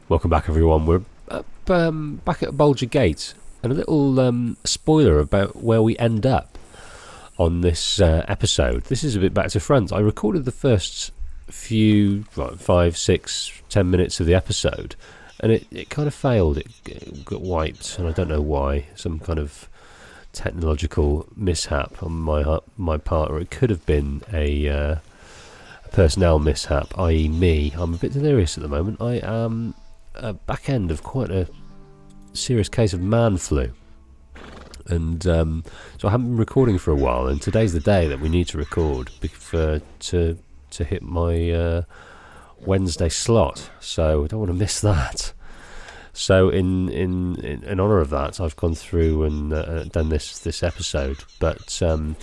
Welcome back, everyone. We're back at Bulger Gate, and a little spoiler about where we end up on this episode. This is a bit back to front. I recorded the first few 5, 6, 10 minutes of the episode, and it kind of failed. It got wiped, and I don't know why. Some kind of technological mishap on my part, or it could have been a personnel mishap, i.e. me. I'm a bit delirious at the moment. I am back end of quite a serious case of man flu, and so I haven't been recording for a while, and today's the day that we need to record to hit my Wednesday slot, so I don't want to miss that. So in honour of that, I've gone through and done this episode, but so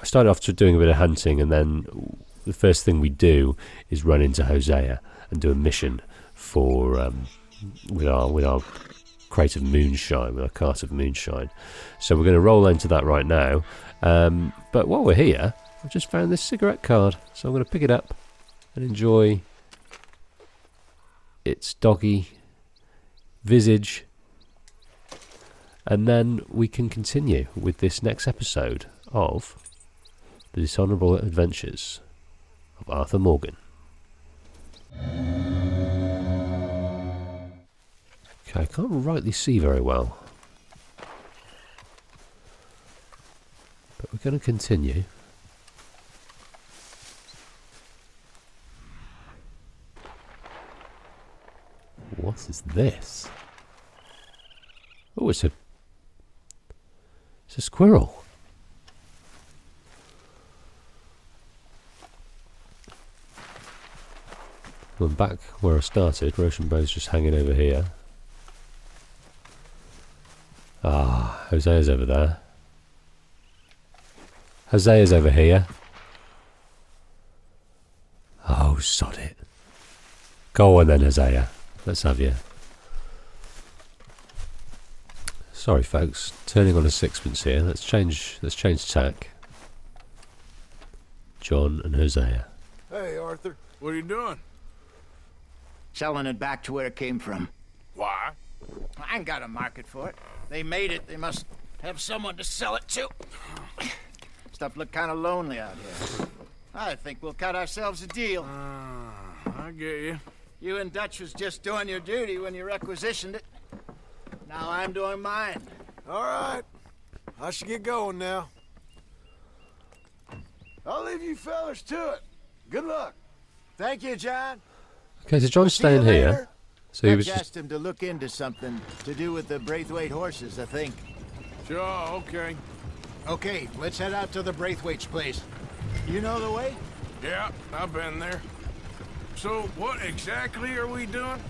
I started off doing a bit of hunting, and then the first thing we do is run into Hosea and do a mission for with our crate of moonshine, with our cart of moonshine. So we're going to roll into that right now. But while we're here, I've just found this cigarette card, so I'm going to pick it up and enjoy its doggy visage, and then we can continue with this next episode of The Dishonourable Adventures of Arthur Morgan. Okay, I can't rightly see very well, but we're going to continue. What is this? Oh, it's a squirrel. I'm back where I started. Rochambeau's just hanging over here. Ah, Hosea's over there. Hosea's over here. Oh, sod it. Go on then, Hosea. Let's have you. Sorry, folks. Turning on a sixpence here. Let's change tack. John and Hosea. Hey, Arthur. What are you doing? Selling it back to where it came from. Why? I ain't got a market for it. They made it. They must have someone to sell it to. Stuff look kind of lonely out here. I think we'll cut ourselves a deal. I get you. You and Dutch was just doing your duty when you requisitioned it. Now I'm doing mine. All right. I should get going now. I'll leave you fellas to it. Good luck. Thank you, John. Okay, so John's staying here. So he was Dutch asked him to look into something to do with the Braithwaite horses, I think. Sure, okay. Okay, let's head out to the Braithwaite's place. You know the way? Yeah, I've been there. So, what exactly are we doing?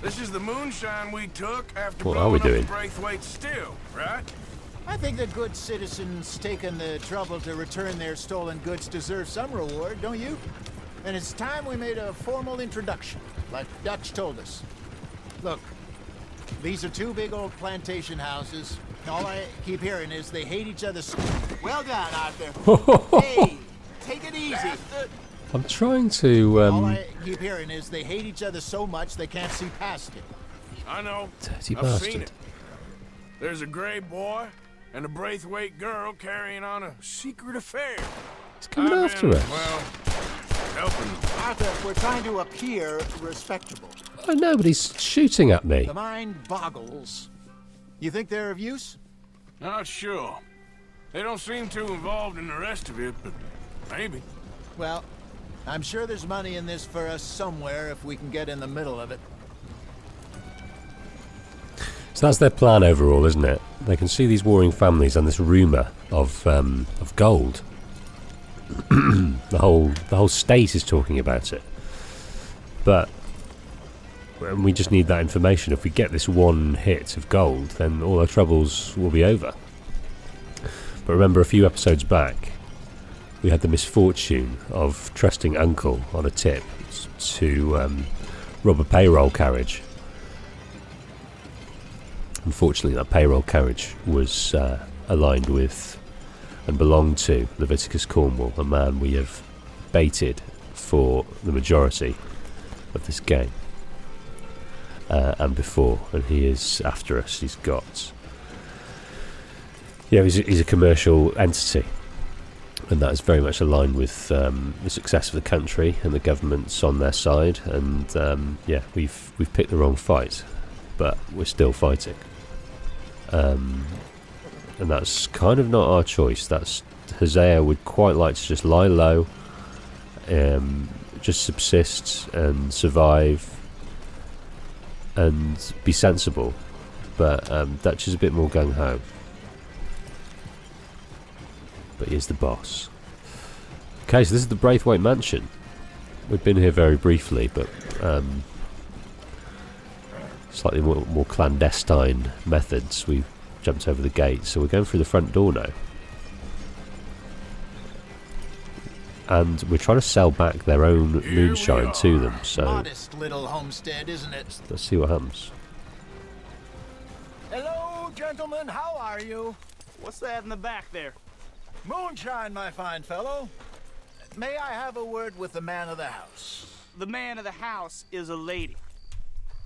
This is the moonshine we took after What are we blowing doing? up the Braithwaite still, right? I think the good citizens taking the trouble to return their stolen goods deserve some reward, don't you? And it's time we made a formal introduction, like Dutch told us. Look, these are two big old plantation houses. All I keep hearing is they hate each other. Well done, Arthur. Hey, take it easy. I'm trying to All I keep hearing is they hate each other so much they can't see past it. I know. Dirty I've bastard. seen it. There's a gray boy and a Braithwaite girl carrying on a secret affair. He's coming I've after been, us. well, helping them. Arthur, we're trying to appear respectable. I know, but he's shooting at me. The mind boggles. You think they're of use? Not sure. They don't seem too involved in the rest of it, but maybe. Well, I'm sure there's money in this for us somewhere if we can get in the middle of it. So that's their plan overall, isn't it? They can see these warring families and this rumour of gold. the whole state is talking about it. But we just need that information. If we get this one hit of gold, then all our troubles will be over. But remember, a few episodes back, we had the misfortune of trusting Uncle on a tip to rob a payroll carriage. Unfortunately, that payroll carriage was aligned with and belonged to Leviticus Cornwall, a man we have baited for the majority of this game. and before, and he is after us. He's got, he's a commercial entity, and that is very much aligned with the success of the country and the government's on their side. And we've picked the wrong fight, but we're still fighting. And that's kind of not our choice. That's Hosea would quite like to just lie low, just subsist and survive and be sensible, but Dutch is a bit more gung-ho. But he is the boss. Okay, so this is the Braithwaite Mansion. We've been here very briefly, but slightly more clandestine methods. We jumped over the gate, so we're going through the front door now. And we're trying to sell back their own moonshine to them, so modest little homestead, isn't it? let's see what happens. Hello, gentlemen. How are you? What's that in the back there? Moonshine, my fine fellow. May I have a word with the man of the house? The man of the house is a lady.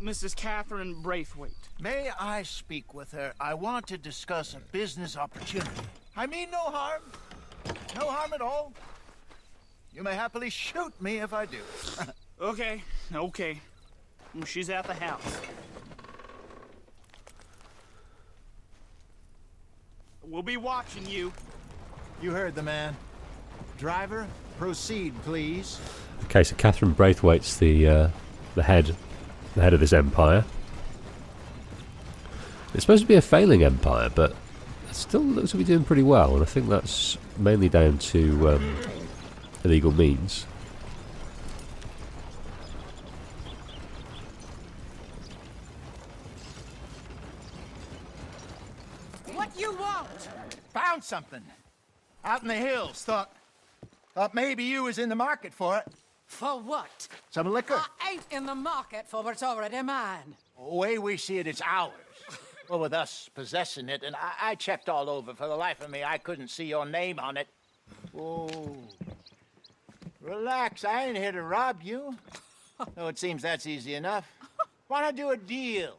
Mrs. Catherine Braithwaite. May I speak with her? I want to discuss a business opportunity. I mean no harm. No harm at all. You may happily shoot me if I do. Okay. She's at the house. We'll be watching you. You heard the man. Driver, proceed, please. Okay, so Catherine Braithwaite's the head of this empire. It's supposed to be a failing empire, but it still looks to be doing pretty well, and I think that's mainly down to illegal means. What you want? Found something. Out in the hills. Thought maybe you was in the market for it. For what? Some liquor. I ain't in the market for what's already mine. The way we see it, it's ours. Well, with us possessing it, and I checked all over. For the life of me, I couldn't see your name on it. Whoa. Relax, I ain't here to rob you. Though it seems that's easy enough. Why not do a deal?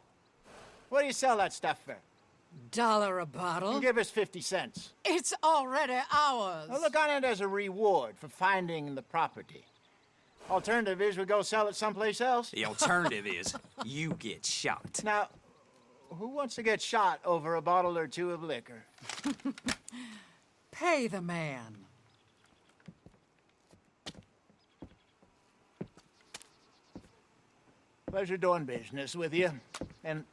What do you sell that stuff for? $1 a bottle? You give us 50 cents. It's already ours. Well, look on it as a reward for finding the property. Alternative is we go sell it someplace else. The alternative is you get shot. Now, who wants to get shot over a bottle or two of liquor? Pay the man. Pleasure doing business with you. And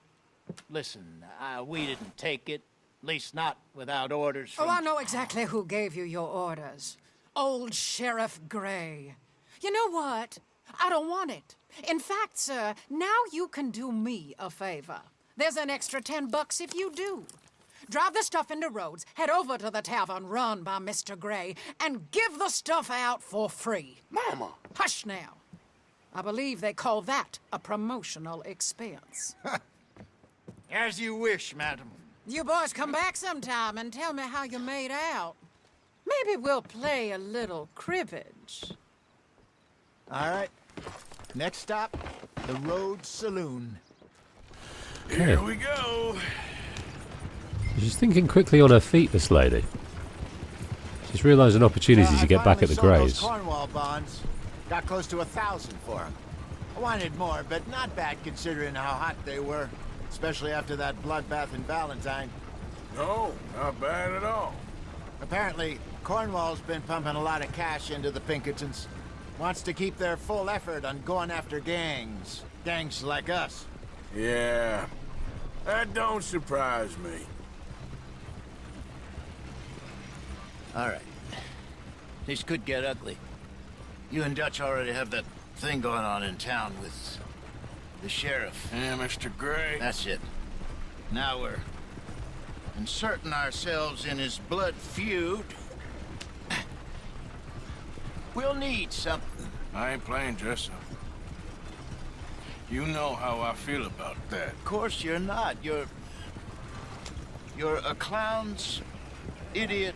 listen, we didn't take it. At least not without orders from... Oh, I know exactly who gave you your orders. Old Sheriff Gray. You know what? I don't want it. In fact, sir, now you can do me a favor. There's an extra $10 if you do. Drive the stuff into Rhodes, head over to the tavern run by Mr. Gray, and give the stuff out for free. Mama! Hush now. I believe they call that a promotional expense. As you wish, madam. You boys come back sometime and tell me how you made out. Maybe we'll play a little cribbage. All right. Next stop, the Rhodes Saloon. Here we go. She's thinking quickly on her feet, this lady. She's realising opportunities to get back at the Greys. Cornwall bonds. Got close to 1,000 for them. I wanted more, but not bad considering how hot they were. Especially after that bloodbath in Valentine. No, not bad at all. Apparently, Cornwall's been pumping a lot of cash into the Pinkertons. Wants to keep their full effort on going after gangs. Gangs like us. Yeah, that don't surprise me. All right. This could get ugly. You and Dutch already have that thing going on in town with the sheriff. Yeah, Mr. Gray. That's it. Now we're inserting ourselves in his blood feud. We'll need something. I ain't playing dress-up. You know how I feel about that. Of course you're not. You're a clown's idiot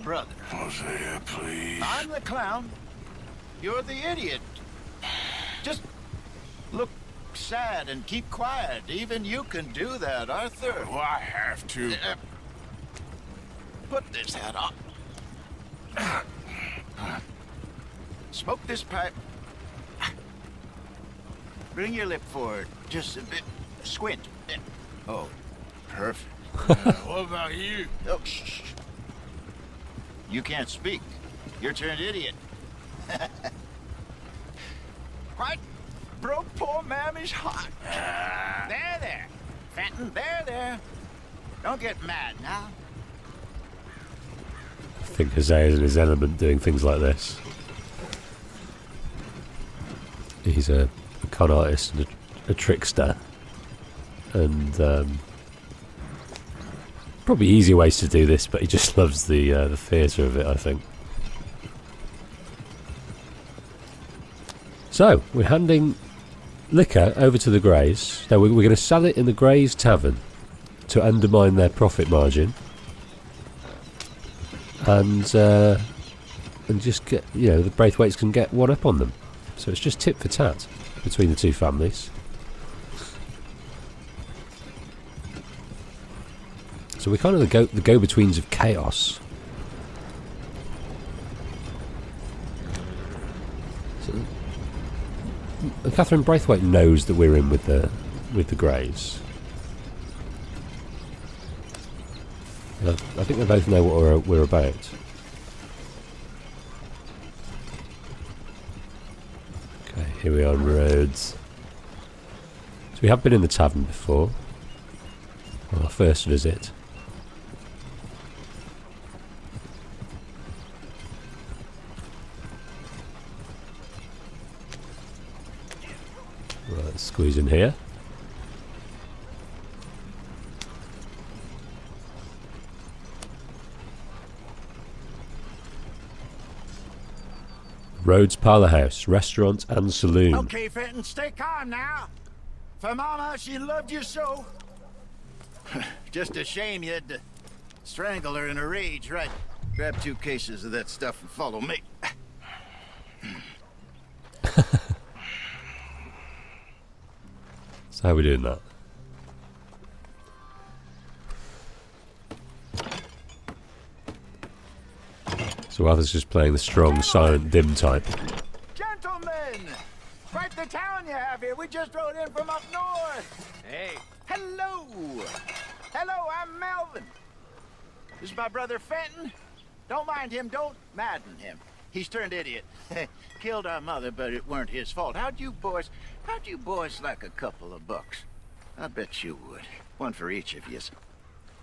brother. Hosea, please. I'm the clown. You're the idiot. Just look sad and keep quiet. Even you can do that, Arthur. Oh, I have to. Put this hat on. Smoke this pipe. Bring your lip forward. Just a bit. Squint. Oh, perfect. What about you? Oh, shh. You can't speak. You're turned idiot. What? Broke poor Mammy's heart. There. Fenton, there. Don't get mad now. I think Hosea's in his element doing things like this. He's a con artist and a trickster. And probably easier ways to do this, but he just loves the theatre of it, I think. So, we're handing liquor over to the Greys. Now, we're going to sell it in the Greys Tavern to undermine their profit margin. And just get, the Braithwaites can get one up on them. So it's just tit for tat between the two families. So we're kind of the go-betweens of chaos. So, Catherine Braithwaite knows that we're in with the Greys. I think they both know what we're about. Okay, here we are on roads. So we have been in the tavern before. On our first visit. Right, let's squeeze in here. Rhodes Parlour House, restaurant and saloon. Okay, Fenton, stay calm now. For Mama, she loved you so. Just a shame you had to strangle her in a rage, right? Grab 2 cases of that stuff and follow me. So how are we doing that? So Arthur's just playing the strong, silent, dim type. Gentlemen! Quite the town you have here. We just rode in from up north. Hey, Hello! Hello, I'm Melvin. This is my brother Fenton. Don't mind him, don't madden him. He's turned idiot. Killed our mother, but it weren't his fault. How'd you boys like a couple of bucks? I bet you would. One for each of yous.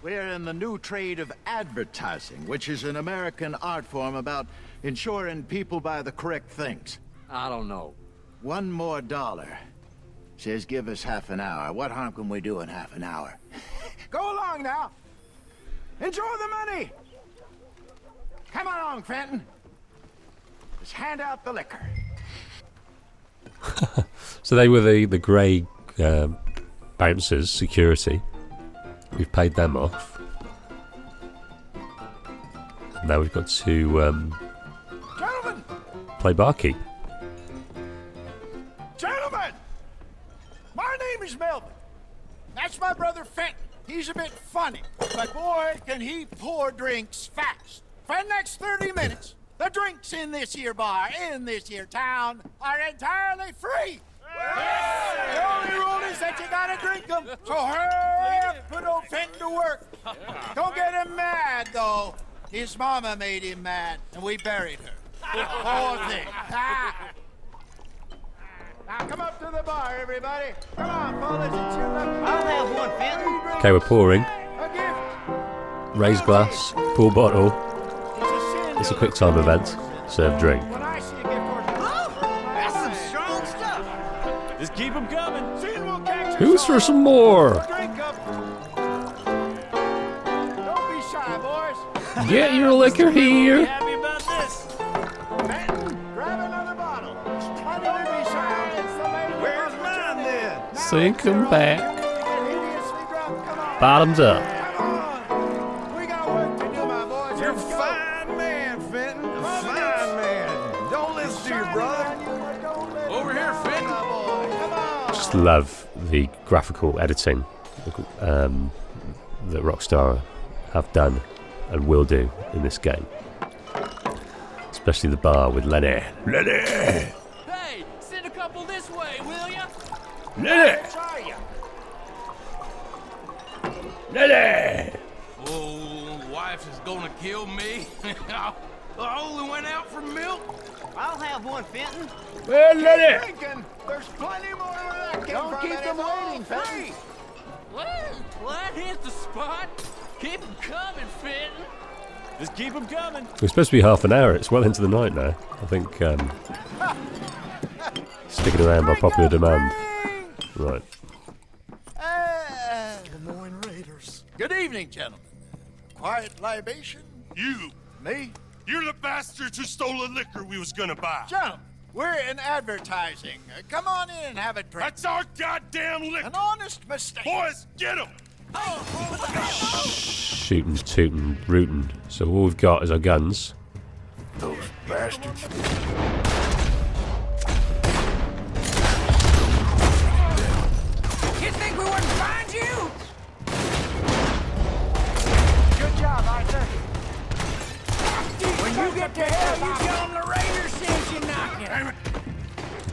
We're in the new trade of advertising, which is an American art form about ensuring people buy the correct things. I don't know. $1 more. Says give us half an hour. What harm can we do in half an hour? Go along now. Enjoy the money. Come along, Fenton. Just hand out the liquor. So they were the grey bouncers, security. We've paid them off. And now we've got to Gentlemen! play barkeep. Gentlemen! My name is Melvin. That's my brother Fenton. He's a bit funny, but boy, can he pour drinks fast. For the next 30 minutes, the drinks in this here bar, in this here town, are entirely free. The only rule is that you gotta drink them. So hurry up, put old Fenton to work. Don't get him mad, though. His mama made him mad, and we buried her. Poor thing. Now come up to the bar, everybody. Come on, fellas, it's your lucky. I'll have one, Fenton. Okay, we're pouring. A gift. Raise glass, pour bottle. It's a sin It's a to quick time event. Serve drink. When I see a gift horse, That's some strong stuff. Just keep them coming. sin will catch us Who's for all. some more? Drink up. Don't be shy, boys. Get your liquor here. Happy about this. Fenton, grab another bottle. Don't be shy. Where's mine then? Sink 'em back. Come on. Bottoms up. Come on. We got work to do, my boys. You're a Let's go. fine man, Fenton. A fine man. Don't listen to your brother. Over here, Fenton. Come on. just love the graphical editing that Rockstar have done and will do in this game. Especially the bar with Lenny. Lenny! Hey, send a couple this way, will ya? Lenny! Try ya. Lenny! Oh, wife is gonna kill me. I only went out for milk. I'll have one, Fenton. Well, Lenny! Drinking. There's plenty more where that came Don't from. keep and them it's all waiting, free. Fenton. Well, that hit the spot. Keep them coming, Fenton. Just keep them coming. We're supposed to be half an hour. It's well into the night now. I think sticking around by popular demand. Right. Des Moines Raiders. Good evening, gentlemen. Quiet libation? You! Me? You're the bastards who stole the liquor we was gonna buy. Gentlemen, we're in advertising. Come on in and have a drink. That's our goddamn liquor! An honest mistake. Boys, get him! Shooting, tooting, rooting. So all we've got is our guns. Those bastards. You think we wouldn't find you? Good job, Arthur. When you get to hell, you tell them the Raiders sent you knocking.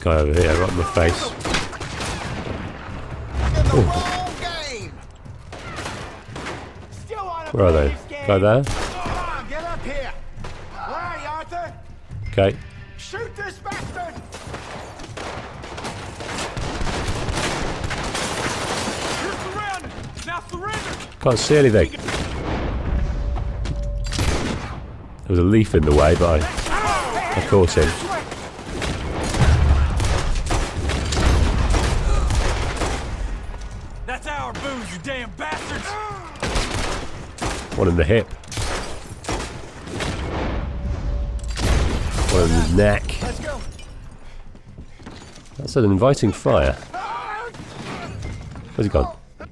Guy over here, right in the face. In the wrong game. Still on a Where are they? bonus game. Guy there? Come on, get up here. Where are you, Arthur? Okay. Shoot this bastard. You're surrounded. Now surrender. Can't see anything. There was a leaf in the way, but I caught him. That's our booze, you damn bastards. One in the hip. One in the neck. Let's go. That's an inviting fire. Where's he gone? You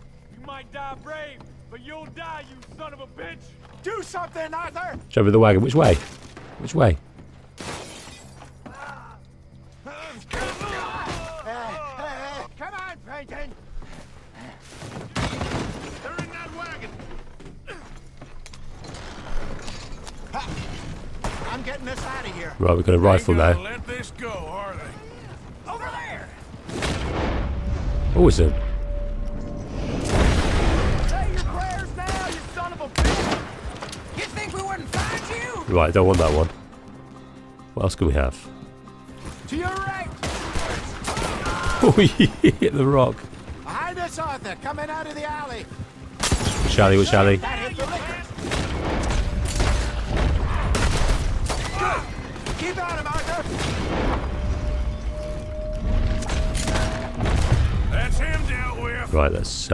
might die brave, but you'll die, you son of a bitch. Do something, Arthur. Show me the wagon. Which way? Which way? Come on, Peyton. They're in that wagon. I'm getting us out of here. Right, we've got a rifle Ain't gonna now. let this go, are they? Over there. Oh, it's a... Say your prayers now, you son of a bitch. You think we wouldn't find you? Right, I don't want that one. What else can we have? To your right. Oh, he hit the rock. Behind us, Arthur. Coming out of the alley. Shally, what shally? That hit the liquor. Good. Keep at him, Arthur. That's him dealt with. Right, let's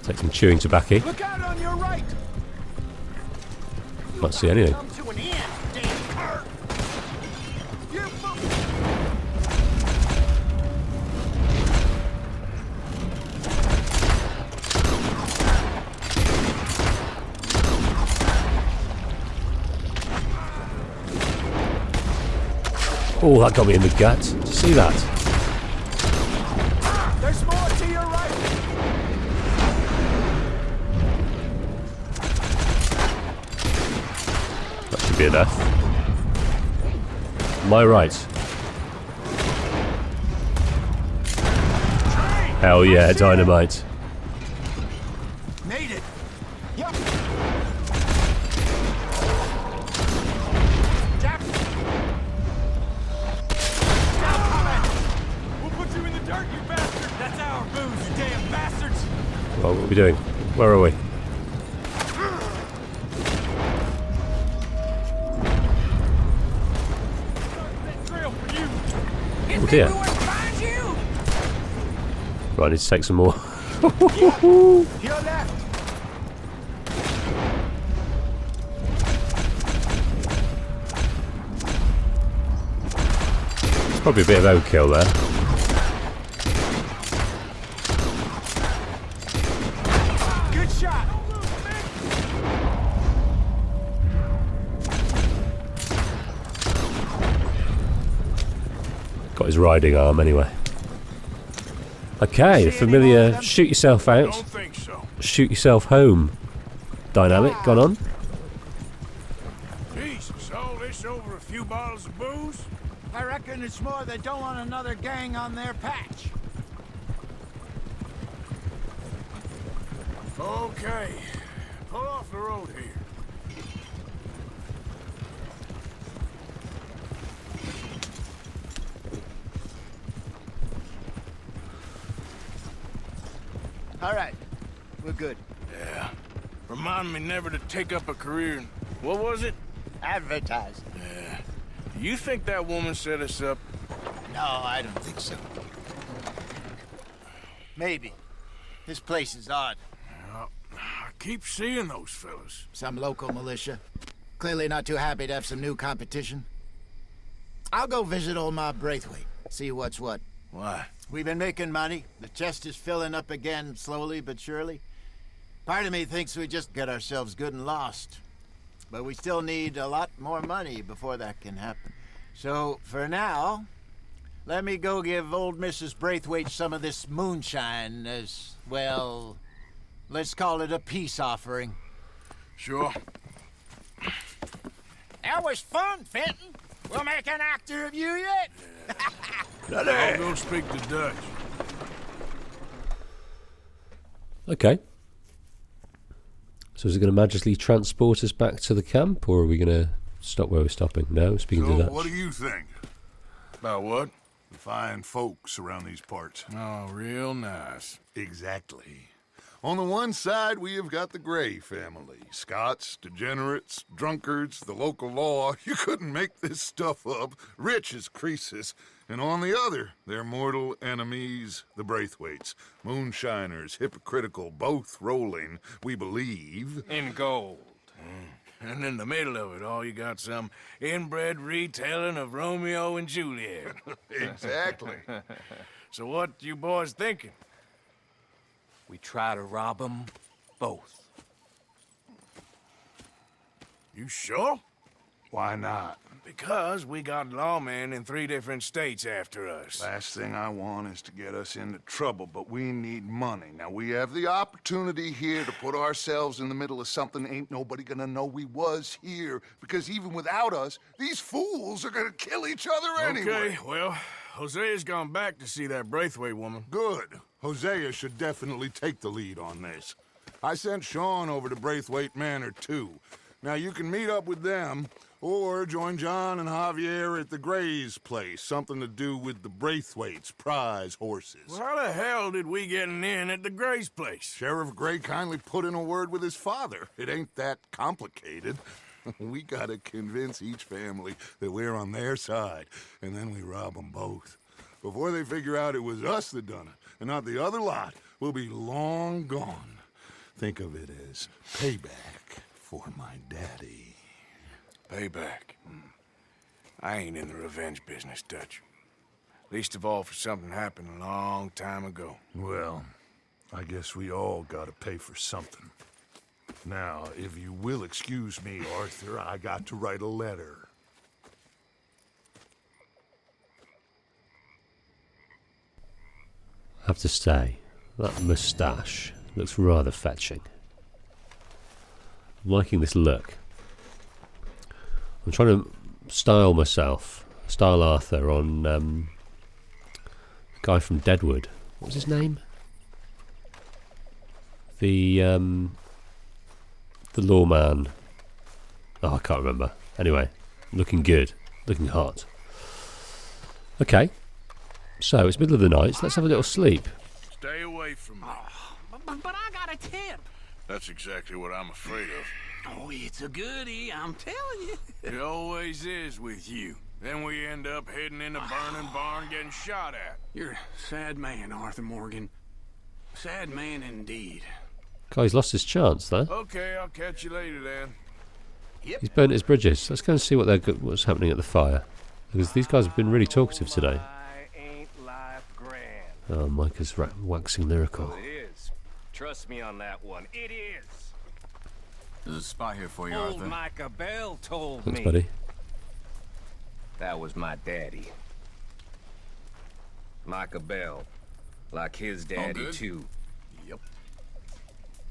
take some chewing tobacco. Look out on your right. Can't see anything. Come to an end, damn cur. You're moving. Oh, that got me in the gut. Did you see that? There's more to your right. That should be enough. My right. Hell yeah, dynamite. Made it. Yep. Jack. We'll put you in the dirt, you bastard. That's our booze, you damn bastards. Well, what are we doing? Where are we? Trail for you. You think dear. we wouldn't find you? Right, I need to take some more. To your left. It's probably a bit of overkill there. Good shot. Got his riding arm anyway. Okay, the See any more of familiar them? shoot yourself out, Don't think so. shoot yourself home dynamic gone on. Jesus, all this over a few bottles of booze? I reckon it's more they don't want another gang on their patch. Okay, pull off the road here. All right, we're good. Yeah. Remind me never to take up a career in... What was it? Advertised. You think that woman set us up? No, I don't think so. Maybe. This place is odd. I keep seeing those fellas. Some local militia. Clearly not too happy to have some new competition. I'll go visit old Ma Braithwaite, see what's what. Why? We've been making money. The chest is filling up again, slowly but surely. Part of me thinks we just get ourselves good and lost. But we still need a lot more money before that can happen. So, for now, let me go give old Mrs. Braithwaite some of this moonshine as, well, let's call it a peace offering. Sure. That was fun, Fenton. We'll make an actor of you yet. I'll go speak to Dutch. Okay. So is it going to magically transport us back to the camp, or are we going to stop where we're stopping? No, speaking to So, Dutch. what do you think? About what? The fine folks around these parts. Oh, real nice. Exactly. On the one side, we have got the Gray family. Scots, degenerates, drunkards, the local law. You couldn't make this stuff up. Rich as Croesus. And on the other, their mortal enemies, the Braithwaites. Moonshiners, hypocritical, both rolling, we believe. In gold. And in the middle of it all, you got some inbred retelling of Romeo and Juliet. Exactly. So what you boys thinking? We try to rob them both. You sure? Why not? Because we got lawmen in 3 different states after us. Last thing I want is to get us into trouble, but we need money. Now, we have the opportunity here to put ourselves in the middle of something ain't nobody gonna know we was here, because even without us, these fools are gonna kill each other anyway. Okay, well, Hosea's gone back to see that Braithwaite woman. Good. Hosea should definitely take the lead on this. I sent Sean over to Braithwaite Manor, too. Now, you can meet up with them, or join John and Javier at the Gray's place. Something to do with the Braithwaites' prize horses. Well, how the hell did we get an in at the Gray's place? Sheriff Gray kindly put in a word with his father. It ain't that complicated. We gotta convince each family that we're on their side, and then we rob them both. Before they figure out it was us that done it, and not the other lot, we'll be long gone. Think of it as payback for my daddy. Payback. I ain't in the revenge business, Dutch. Least of all for something happened a long time ago. Well, I guess we all gotta pay for something. Now, if you will excuse me, Arthur, I got to write a letter. I have to say, that moustache looks rather fetching. I'm liking this look. I'm trying to style Arthur on the guy from Deadwood. What was his name? The lawman. Oh, I can't remember. Anyway, looking good, looking hot. Okay, so it's middle of the night. So let's have a little sleep. Stay away from me. But I got a tip. That's exactly what I'm afraid of. Oh, it's a goodie, I'm telling you. It always is with you. Then we end up heading in a burning barn getting shot at. You're a sad man, Arthur Morgan. Sad man indeed. Guy's lost his chance there. Okay, I'll catch you later then. He's burnt his bridges. Let's go and see what's happening at the fire. Because these guys have been really talkative today. Ain't life grand? Oh, Mike is waxing lyrical. It is. Trust me on that one. It is. There's a spot here for you, Old Arthur. Micah Bell told Thanks, me. buddy. That was my daddy. Micah Bell. Like his daddy, too. Yep.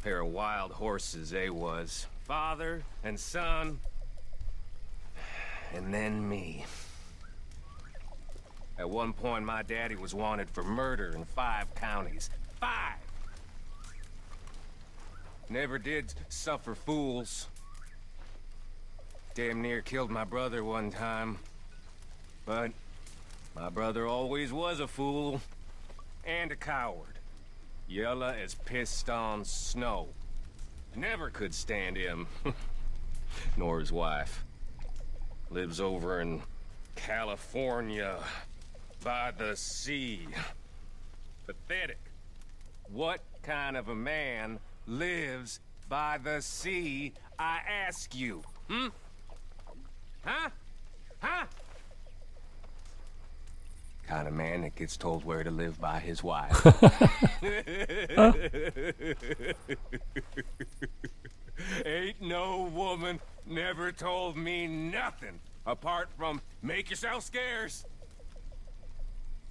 Pair of wild horses, they was. Father and son. And then me. At one point, my daddy was wanted for murder in 5 counties. 5! Never did suffer fools. Damn near killed my brother one time. But my brother always was a fool. And a coward. Yella as pissed on snow. Never could stand him. Nor his wife. Lives over in California. By the sea. Pathetic. What kind of a man lives by the sea, I ask you? Hmm? Huh? Huh? Kind of man that gets told where to live by his wife. Ain't no woman never told me nothing apart from make yourself scarce.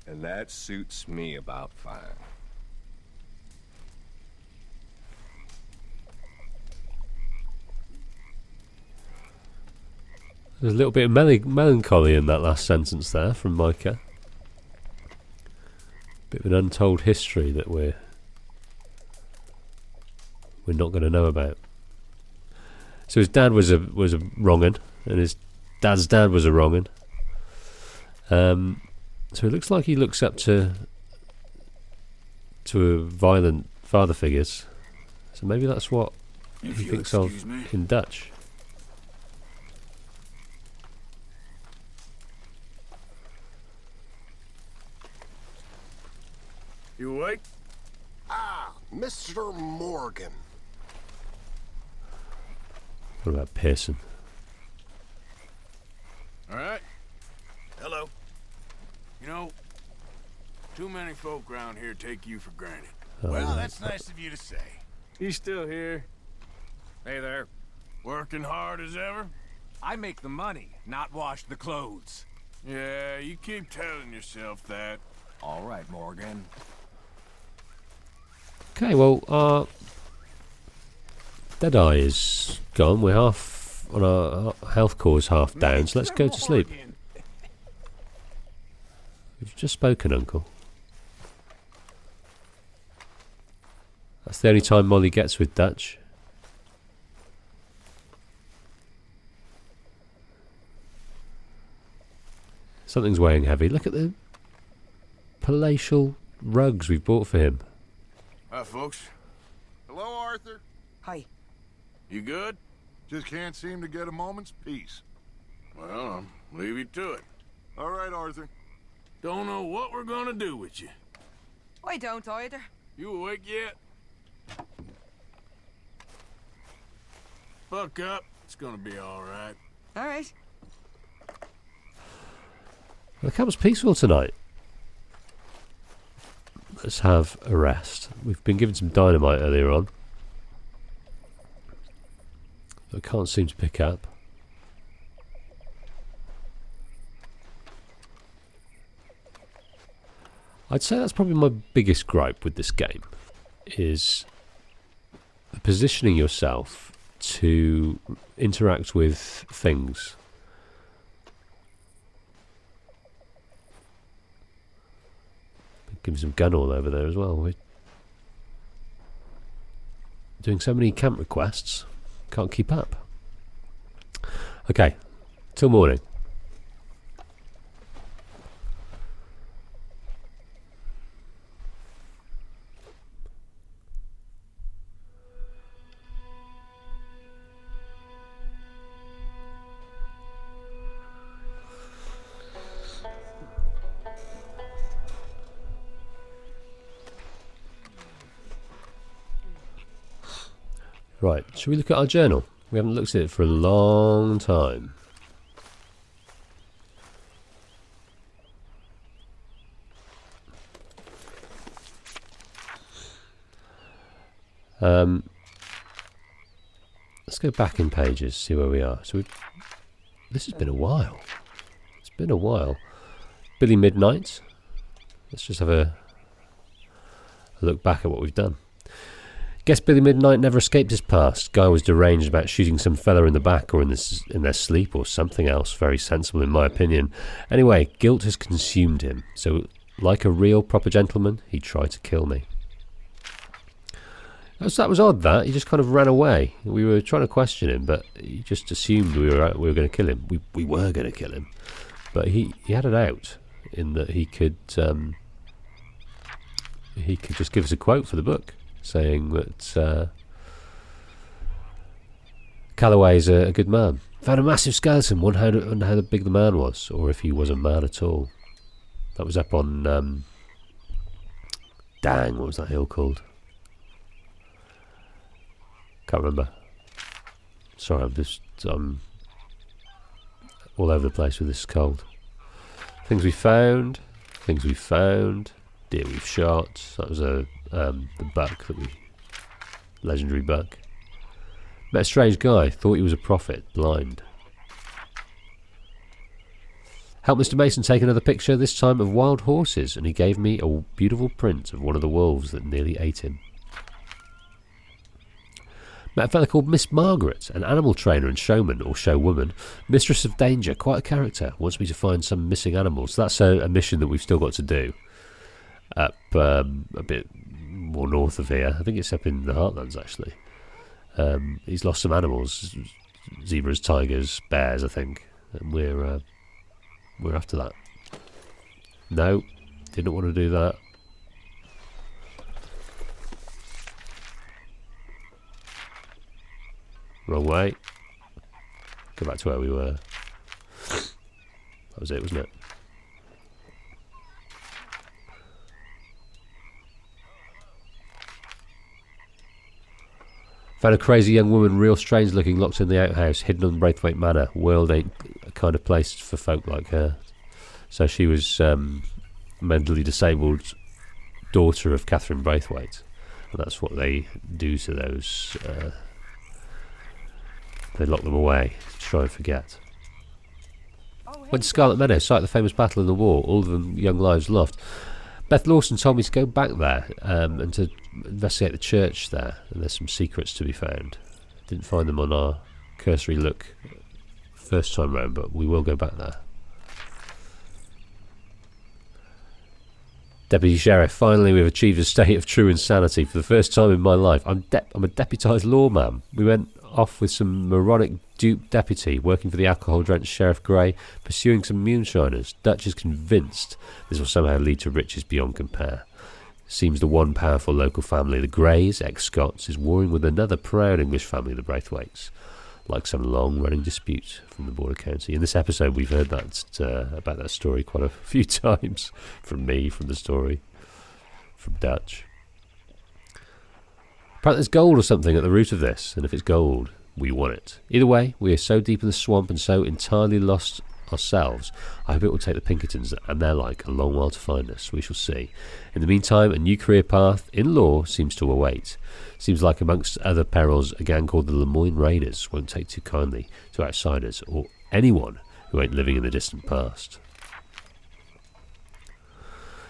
And that suits me about fine. There's a little bit of melancholy in that last sentence there from Micah. Bit of an untold history that we're not going to know about. So his dad was a wrong'un, and his dad's dad was a wrong'un. So it looks like he looks up to violent father figures. So maybe that's what he thinks of in Dutch. You awake? Ah, Mr. Morgan. What about Pearson? All right. Hello. You know, too many folk around here take you for granted. Oh, well, right. that's nice of you to say. You still here? Hey there. Working hard as ever? I make the money, not wash the clothes. Yeah, you keep telling yourself that. All right, Morgan. Okay, well, our Deadeye is gone. We're half on our health core's half down, so let's go to sleep. We've just spoken, Uncle. That's the only time Molly gets with Dutch. Something's weighing heavy. Look at the palatial rugs we've bought for him. Hi, folks. Hello, Arthur. Hi. You good? Just can't seem to get a moment's peace. Well, I'll leave you to it. All right, Arthur. Don't know what we're gonna do with you. I don't either. You awake yet? Buck up. It's gonna be all right. All right. The camp's peaceful tonight. Let's have a rest. We've been given some dynamite earlier on. I can't seem to pick up. I'd say that's probably my biggest gripe with this game, is positioning yourself to interact with things. Give me some gun all over there as well. We're doing so many camp requests, can't keep up. Okay, till morning. Right, should we look at our journal? We haven't looked at it for a long time. Let's go back in pages, see where we are. So this has been a while. It's been a while. Billy Midnight. Let's just have a I look back at what we've done. Guess Billy Midnight never escaped his past. Guy was deranged about shooting some fella in the back or in their sleep or something else. Very sensible in my opinion. Anyway, guilt has consumed him. So, like a real proper gentleman, he tried to kill me. That was odd, that. He just kind of ran away. We were trying to question him, but he just assumed we were going to kill him. We were going to kill him. But he had it out in that he could just give us a quote for the book, saying that Calloway's a good man. Found a massive skeleton, wondered how big the man was, or if he was a man at all. That was up on dang, what was that hill called? Can't remember. Sorry, I'm all over the place with this cold. Things we found, deer we've shot. That was the buck legendary buck. Met a strange guy, thought he was a prophet, blind. Helped Mr. Mason take another picture, this time of wild horses, and he gave me a beautiful print of one of the wolves that nearly ate him. Met a fella called Miss Margaret, an animal trainer and showman, or showwoman, mistress of danger, quite a character, wants me to find some missing animals. That's a mission that we've still got to do. Up a bit more north of here. I think it's up in the Heartlands, actually. He's lost some animals, zebras, tigers, bears, I think, and we're after that. No, didn't want to do that. Wrong way. Go back to where we were. That was it, wasn't it? Found a crazy young woman, real strange looking, locked in the outhouse, hidden on Braithwaite Manor. World ain't a kind of place for folk like her. So she was mentally disabled daughter of Catherine Braithwaite. And that's what they do to those... they lock them away to try and forget. Went to Scarlet Meadow, site of the famous battle in the war, all of them young lives lost. Beth Lawson told me to go back there and to investigate the church there, and there's some secrets to be found. Didn't find them on our cursory look first time round, but we will go back there. Deputy Sheriff, finally we've achieved a state of true insanity for the first time in my life. I'm a deputised lawman. We went off with some moronic dupe deputy working for the alcohol-drenched Sheriff Grey, pursuing some moonshiners. Dutch is convinced this will somehow lead to riches beyond compare. Seems the one powerful local family, the Greys, ex-Scots, is warring with another proud English family, the Braithwaites, like some long-running dispute from the border county. In this episode, we've heard that about that story quite a few times from me, from the story, from Dutch. Apparently there's gold or something at the root of this, and if it's gold, we want it. Either way, we are so deep in the swamp and so entirely lost ourselves. I hope it will take the Pinkertons and their like a long while to find us. We shall see. In the meantime, a new career path in law seems to await. Seems like amongst other perils, a gang called the Lemoyne Raiders won't take too kindly to outsiders or anyone who ain't living in the distant past.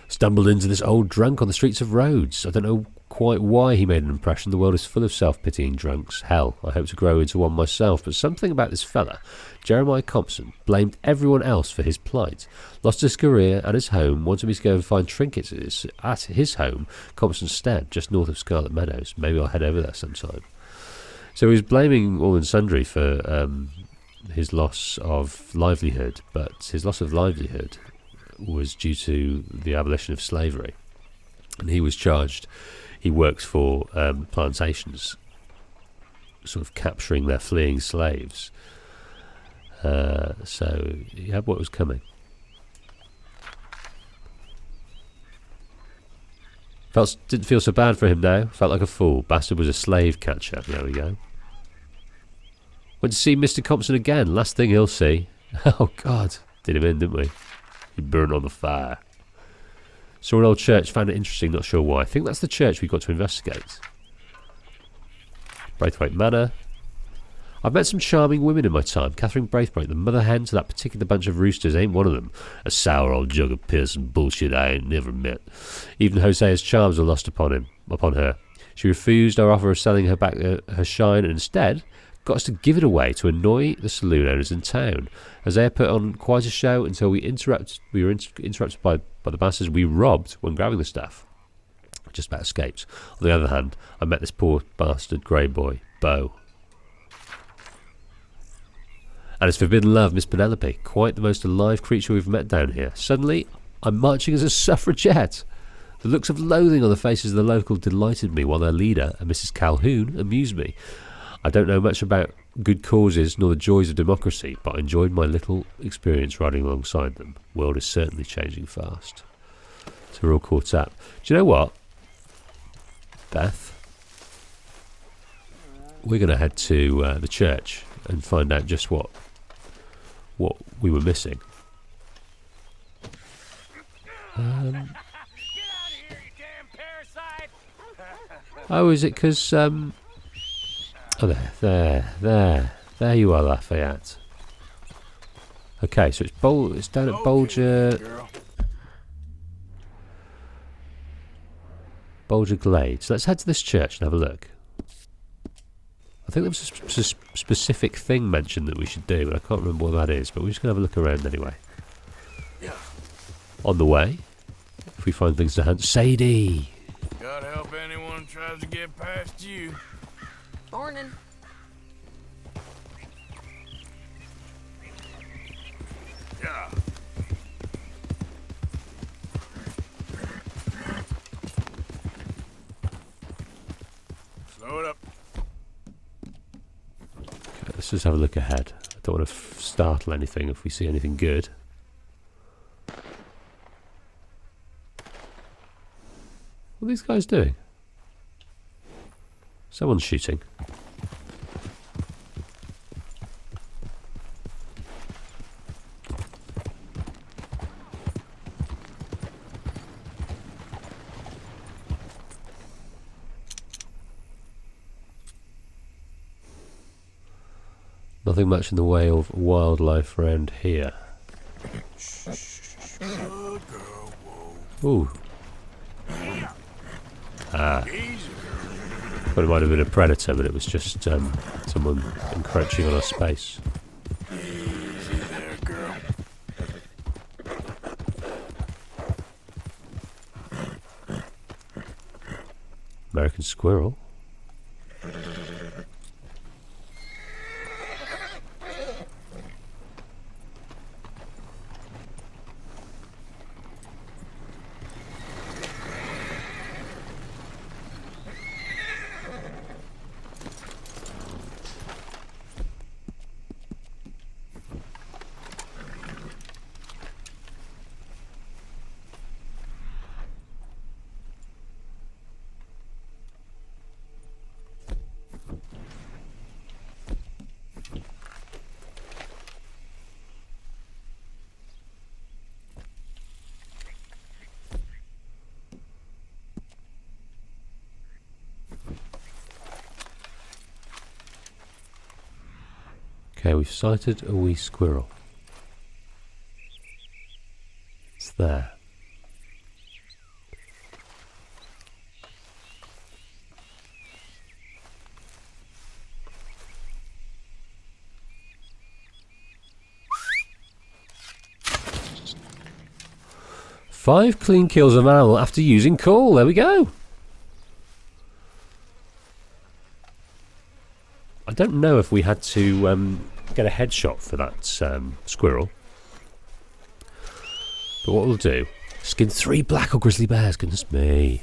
Stumbled into this old drunk on the streets of Rhodes. I don't know quite why he made an impression. The world is full of self-pitying drunks. Hell, I hope to grow into one myself. But something about this fella, Jeremiah Compson, blamed everyone else for his plight. Lost his career and his home, wanted me to go and find trinkets at his home, Compson's Stead, just north of Scarlet Meadows. Maybe I'll head over there sometime. So he was blaming all and sundry for his loss of livelihood, but his loss of livelihood was due to the abolition of slavery. And he was charged... He worked for plantations, sort of capturing their fleeing slaves. So he had what was coming. Didn't feel so bad for him now. Felt like a fool. Bastard was a slave catcher. There we go. Went to see Mr. Compson again. Last thing he'll see. Oh, God. Did him in, didn't we? He burned on the fire. Saw an old church, found it interesting, not sure why. I think that's the church we've got to investigate. Braithwaite Manor. I've met some charming women in my time. Catherine Braithwaite, the mother hen to that particular bunch of roosters, ain't one of them. A sour old jug of piss and bullshit I ain't never met. Even Hosea's charms were lost upon her. She refused our offer of selling her back her shine and instead got us to give it away to annoy the saloon owners in town. Hosea put on quite a show until we were interrupted by the bastards we robbed when grabbing the stuff. Just about escaped. On the other hand, I met this poor bastard grey boy, Beau. And his forbidden love, Miss Penelope, quite the most alive creature we've met down here. Suddenly, I'm marching as a suffragette. The looks of loathing on the faces of the local delighted me, while their leader, a Mrs. Calhoun, amused me. I don't know much about good causes nor the joys of democracy, but I enjoyed my little experience riding alongside them. The world is certainly changing fast. So we're all caught up. Do you know what, Beth? We're going to head to the church and find out just what we were missing. Oh, is it because... oh, there you are, Lafayette. Okay, so it's down at Bulger Glades. Let's head to this church and have a look. I think there was a specific thing mentioned that we should do, but I can't remember what that is. But we're just going to have a look around anyway. On the way, if we find things to hunt, Sadie. Gotta help anyone who tries to get past you. Morning. Yeah. Slow it up. Okay, let's just have a look ahead. I don't want to startle anything if we see anything good. What are these guys doing? Someone's shooting. Nothing much in the way of wildlife around here. Ooh. Ah. Thought it might have been a predator, but it was just someone encroaching on our space. Easy there, girl. American squirrel. Okay, we've sighted a wee squirrel. It's there. Five clean kills of an animal after using coal. There we go. I don't know if we had to get a headshot for that squirrel. But what we'll do, skin 3 black or grizzly bears, goodness me.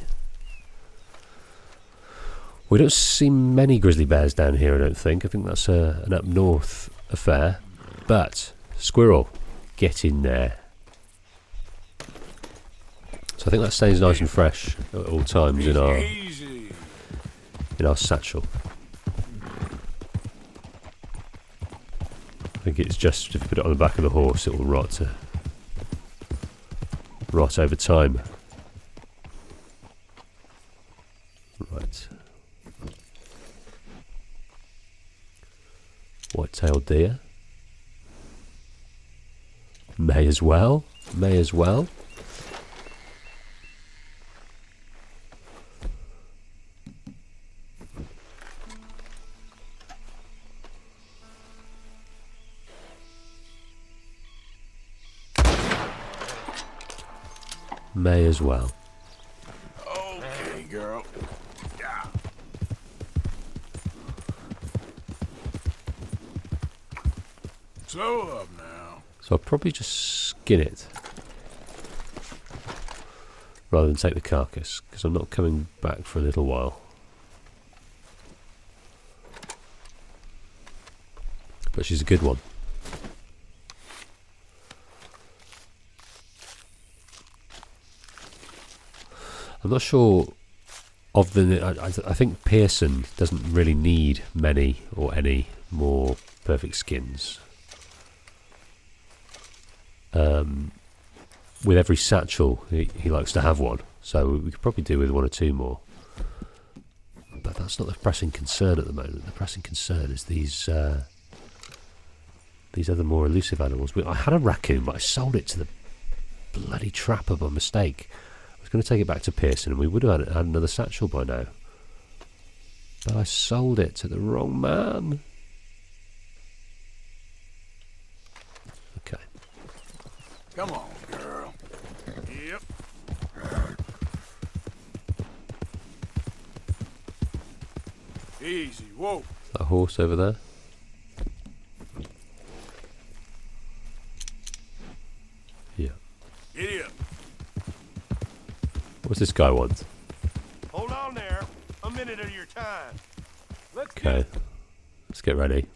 We don't see many grizzly bears down here, I don't think. I think that's an up north affair. But, squirrel, get in there. So I think that stays nice and fresh at all times in our satchel. I think it's just if you put it on the back of the horse, it will rot over time. Right. Red-tailed deer. May as well. May as well. May as well. Okay, girl. Yeah. Slow up now. So I'll probably just skin it rather than take the carcass, because I'm not coming back for a little while. But she's a good one. I'm not sure of the... I think Pearson doesn't really need many or any more perfect skins. With every satchel, he likes to have one, so we could probably do with one or two more. But that's not the pressing concern at the moment. The pressing concern is these other more elusive animals. I had a raccoon, but I sold it to the bloody trapper by mistake. I was going to take it back to Pearson, and we would have had another satchel by now. But I sold it to the wrong man. Okay. Come on, girl. Yep. Easy, whoa. That horse over there. Yeah. Idiot. What's this guy want? Hold on there. A minute of your time. Okay. Let's get ready.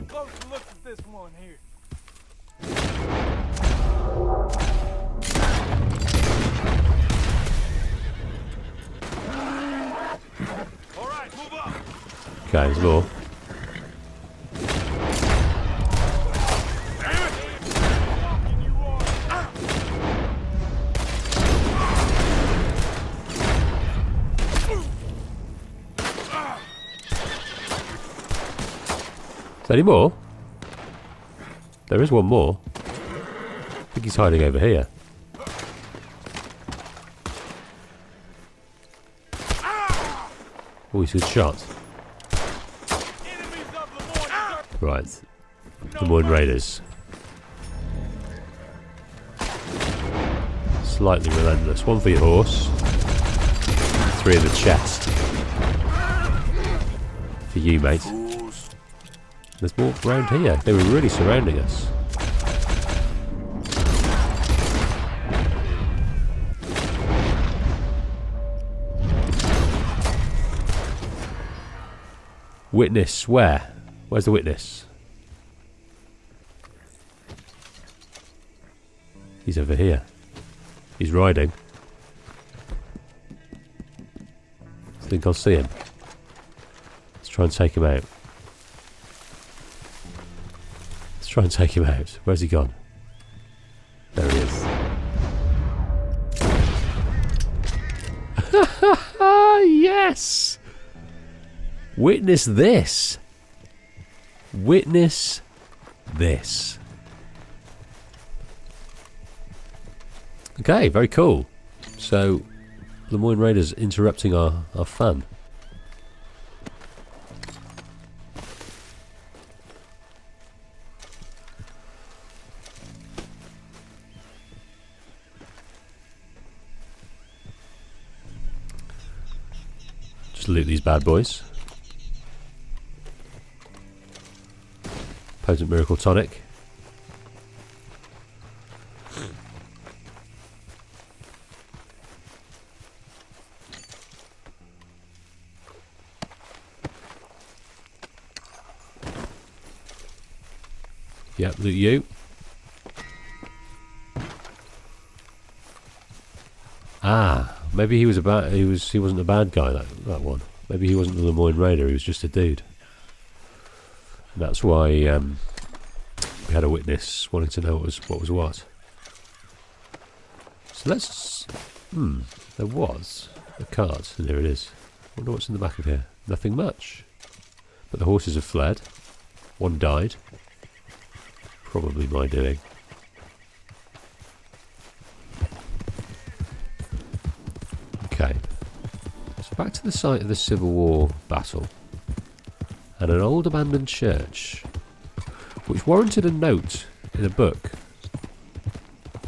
Closer look at this one here. All right, move up. Okay, there's more. Is there any more? There is one more. I think he's hiding over here. Oh, he's a good shot. Right. The Moon Raiders. Slightly relentless. One for your horse. 3 in the chest. For you, mate. There's more around here. They were really surrounding us. Witness, where? Where's the witness? He's over here. He's riding. I think I'll see him. Let's try and take him out. Let's try and take him out. Where's he gone? There he is. Yes! Witness this. Witness this. Okay, very cool. So, Lemoyne Raiders interrupting our fun. Just loot these bad boys. Potent Miracle Tonic. Yep, loot you. Ah, maybe he was he wasn't a bad guy, that one. Maybe he wasn't the Lemoyne Raider, he was just a dude. And that's why we had a witness wanting to know what was what. So let's there was a card, and here it is. Wonder what's in the back of here. Nothing much. But the horses have fled. One died. Probably my doing. Okay. So back to the site of the Civil War battle. And an old abandoned church, which warranted a note in a book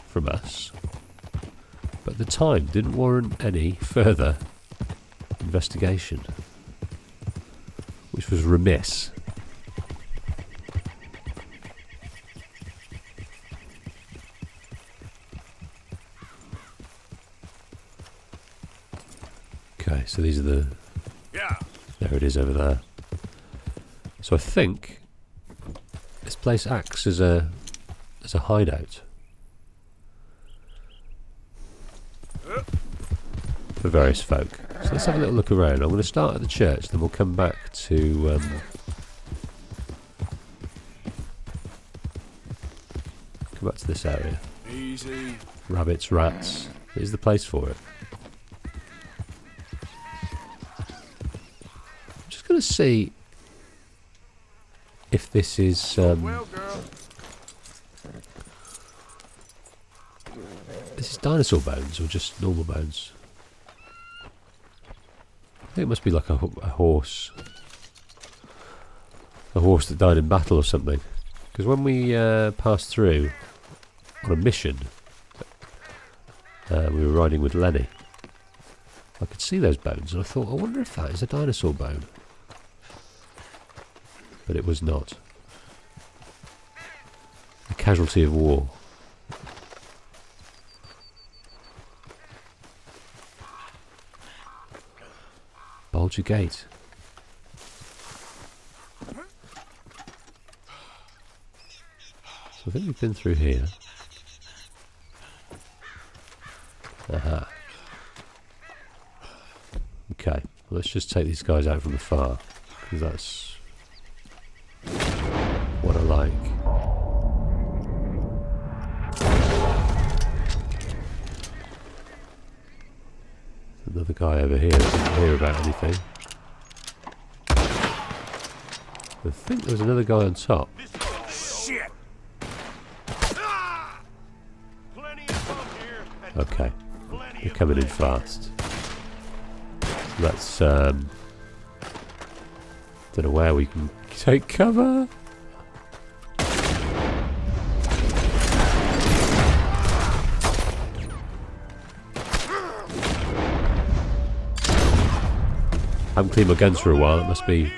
from us, but at the time didn't warrant any further investigation, which was remiss. Okay, so these are the... Yeah. There it is over there. So I think this place acts as a hideout for various folk. So let's have a little look around. I'm going to start at the church, then we'll come back to this area. Easy. Rabbits, rats. This is the place for it. I'm just going to see if this is Well, girl. this is dinosaur bones or just normal bones. I think it must be like a horse. A horse that died in battle or something. Because when we passed through on a mission, we were riding with Lenny. I could see those bones and I thought, I wonder if that is a dinosaur bone. But it was not. A casualty of war. Bulger Gate. So I think we've been through here. Aha. Okay, well, let's just take these guys out from afar, because that's what I like. Another guy over here doesn't hear about anything. I think there was another guy on top. Shit. Okay, they're coming in fast. Let's don't know where we can take cover. I haven't cleaned my guns for a while. It must be.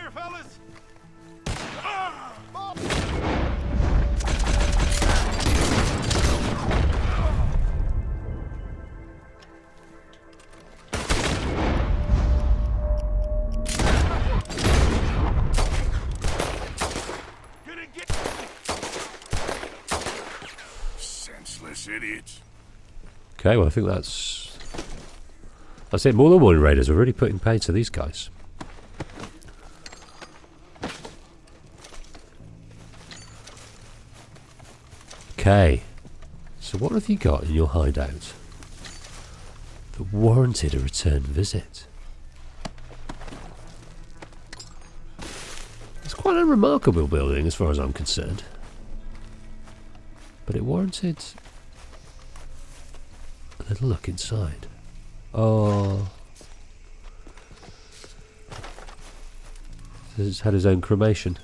Senseless idiots. Okay, well I think that's it. More than Morning Raiders are really putting paid to these guys. Okay, so what have you got in your hideout that warranted a return visit? It's quite a remarkable building as far as I'm concerned, but it warranted a little look inside. Oh, he's had his own cremation.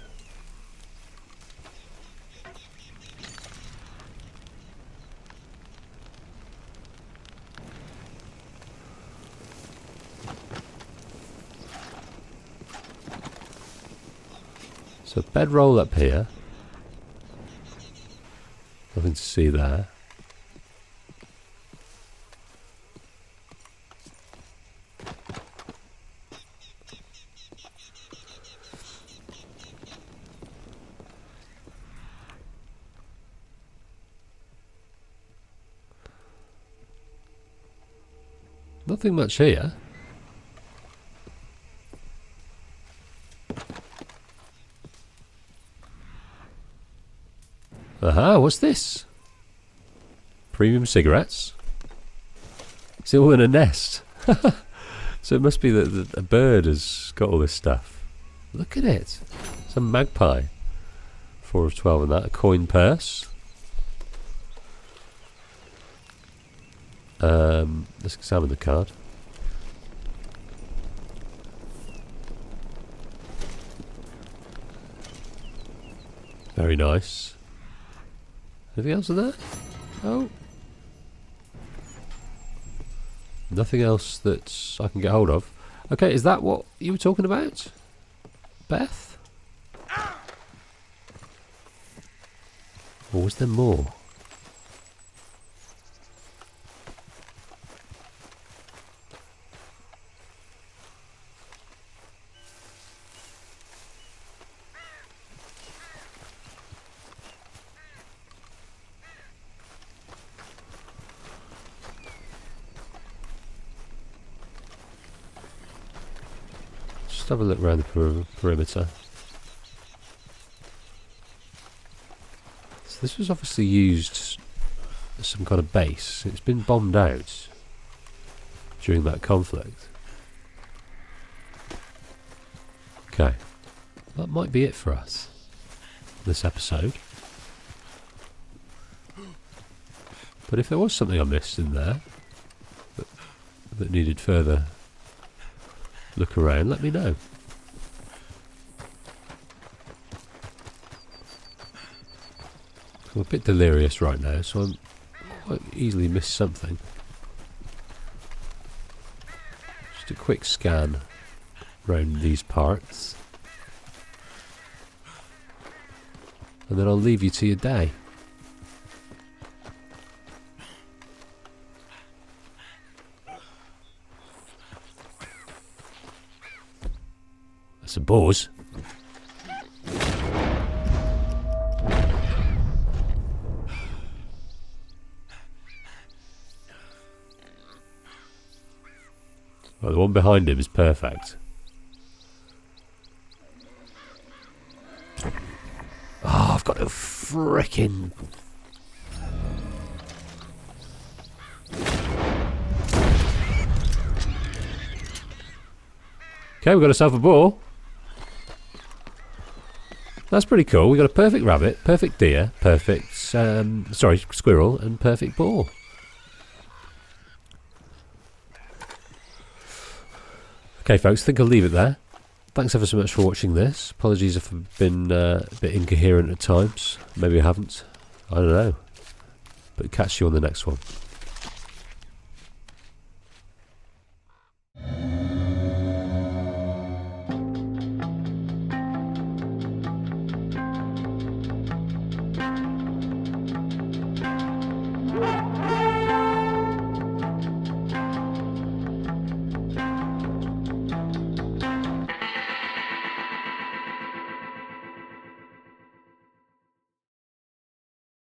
So bedroll up here. Nothing to see there. Nothing much here. Aha, what's this? Premium cigarettes? It's all in a nest. So it must be that a bird has got all this stuff. Look at it. Some magpie. 4 of 12 and that. A coin purse. Let's examine the card. Very nice. Anything else in there? Oh. Nothing else that I can get hold of. Okay, is that what you were talking about, Beth? Or was there more? Just have a look around the perimeter. So this was obviously used as some kind of base. It's been bombed out during that conflict. Okay, that might be it for us this episode. But if there was something I missed in there that needed further look around, let me know. I'm a bit delirious right now, so I quite easily miss something. Just a quick scan around these parts, and then I'll leave you to your day. That's a boars. Well, the one behind him is perfect. Oh, I've got a frickin'... Okay, we've got ourselves a boar. That's pretty cool. We got a perfect rabbit, perfect deer, perfect, squirrel, and perfect boar. Okay, folks, I think I'll leave it there. Thanks ever so much for watching this. Apologies if I've been a bit incoherent at times. Maybe I haven't. I don't know. But catch you on the next one.